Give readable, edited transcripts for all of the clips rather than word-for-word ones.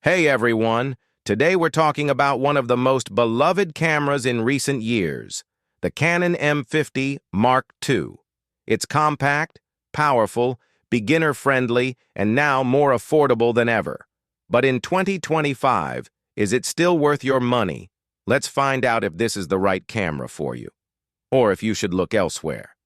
Hey everyone, today we're talking about one of the most beloved cameras in recent years, the Canon M50 Mark II. It's compact, powerful, beginner-friendly, and now more affordable than ever. But in 2025, is it still worth your money? Let's find out if this is the right camera for you, or if you should look elsewhere.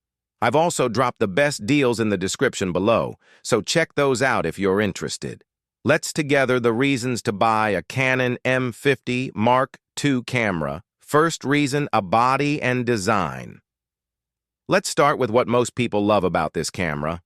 I've also dropped the best deals in the description below, so check those out if you're interested. Let's together the reasons to buy a Canon M50 Mark II camera. First reason, a body and design. Let's start with what most people love about this camera,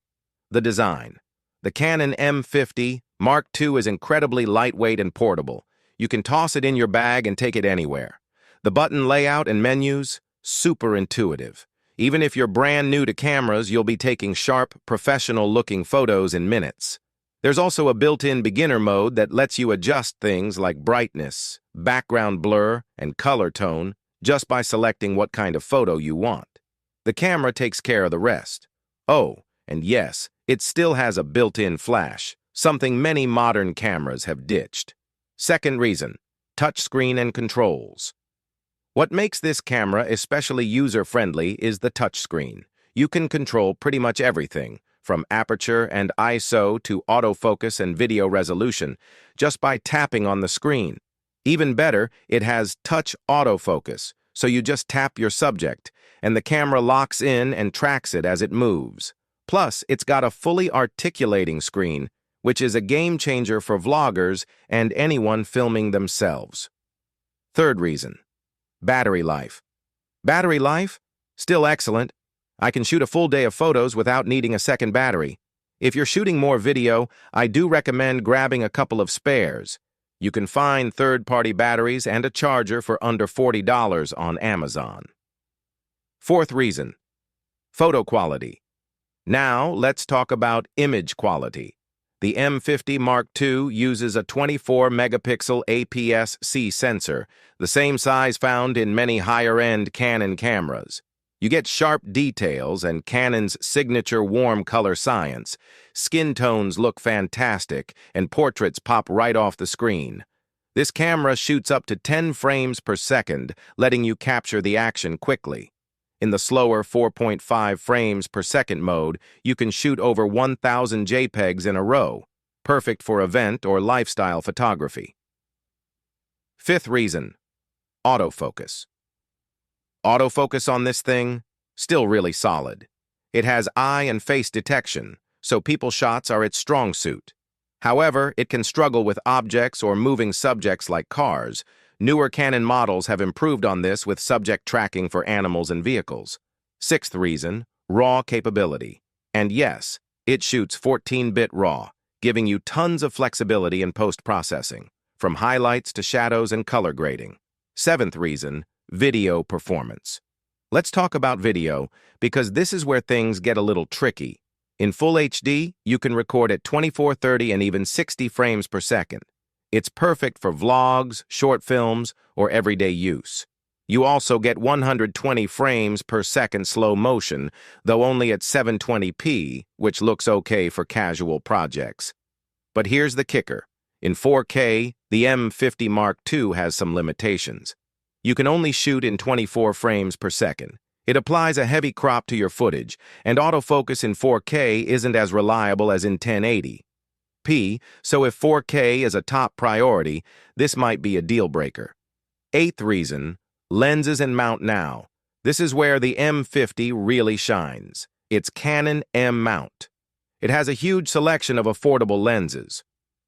the design. The Canon M50 Mark II is incredibly lightweight and portable. You can toss it in your bag and take it anywhere. The button layout and menus, super intuitive. Even if you're brand new to cameras, you'll be taking sharp, professional-looking photos in minutes. There's also a built-in beginner mode that lets you adjust things like brightness, background blur, and color tone just by selecting what kind of photo you want. The camera takes care of the rest. Oh, and yes, it still has a built-in flash, something many modern cameras have ditched. Second reason, touchscreen and controls. What makes this camera especially user-friendly is the touchscreen. You can control pretty much everything, from aperture and ISO to autofocus and video resolution, just by tapping on the screen. Even better, it has touch autofocus, so you just tap your subject, and the camera locks in and tracks it as it moves. Plus, it's got a fully articulating screen, which is a game changer for vloggers and anyone filming themselves. Third reason, battery life. Battery life? Still excellent. I can shoot a full day of photos without needing a second battery. If you're shooting more video, I do recommend grabbing a couple of spares. You can find third-party batteries and a charger for under $40 on Amazon. Fourth reason, photo quality. Now, let's talk about image quality. The M50 Mark II uses a 24-megapixel APS-C sensor, the same size found in many higher-end Canon cameras. You get sharp details and Canon's signature warm color science. Skin tones look fantastic, and portraits pop right off the screen. This camera shoots up to 10 frames per second, letting you capture the action quickly. In the slower 4.5 frames per second mode, you can shoot over 1,000 JPEGs in a row, perfect for event or lifestyle photography. Fifth reason, autofocus. Autofocus on this thing, still really solid. It has eye and face detection, so people shots are its strong suit. However, it can struggle with objects or moving subjects like cars. Newer Canon models have improved on this with subject tracking for animals and vehicles. Sixth reason, RAW capability. And yes, it shoots 14-bit RAW, giving you tons of flexibility in post-processing, from highlights to shadows and color grading. Seventh reason, video performance. Let's talk about video, because this is where things get a little tricky. In Full HD, you can record at 24/30 and even 60 frames per second. It's perfect for vlogs, short films, or everyday use. You also get 120 frames per second slow motion, though only at 720p, which looks okay for casual projects. But here's the kicker. In 4K, the M50 Mark II has some limitations. You can only shoot in 24 frames per second. It applies a heavy crop to your footage, and autofocus in 4K isn't as reliable as in 1080p, so if 4K is a top priority, this might be a deal breaker. Eighth reason, lenses and mount now. This is where the M50 really shines. It's Canon M mount. It has a huge selection of affordable lenses.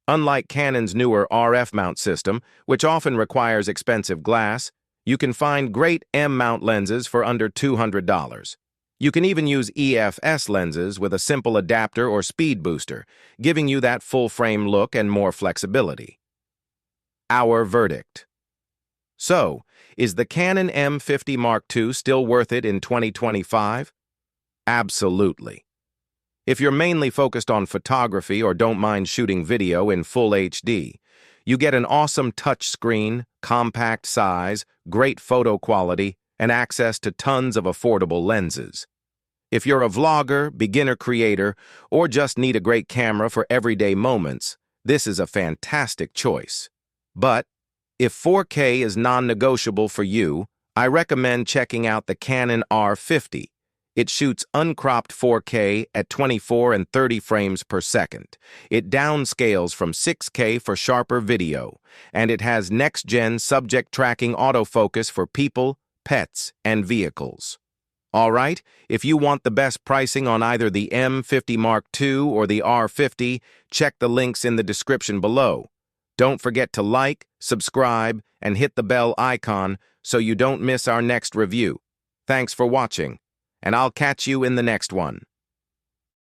Unlike Canon's newer RF mount system, which often requires expensive glass, you can find great M-mount lenses for under $200. You can even use EFS lenses with a simple adapter or speed booster, giving you that full-frame look and more flexibility. Our verdict. So, is the Canon M50 Mark II still worth it in 2025? Absolutely. If you're mainly focused on photography or don't mind shooting video in full HD, you get an awesome touchscreen, compact size, great photo quality, and access to tons of affordable lenses. If you're a vlogger, beginner creator, or just need a great camera for everyday moments, This is a fantastic choice. But if 4K is non-negotiable for you, I recommend checking out the Canon R50. It shoots uncropped 4K at 24 and 30 frames per second. It downscales from 6K for sharper video, and it has next-gen subject tracking autofocus for people, pets, and vehicles. All right, if you want the best pricing on either the M50 Mark II or the R50, check the links in the description below. Don't forget to like, subscribe, and hit the bell icon so you don't miss our next review. Thanks for watching, and I'll catch you in the next one.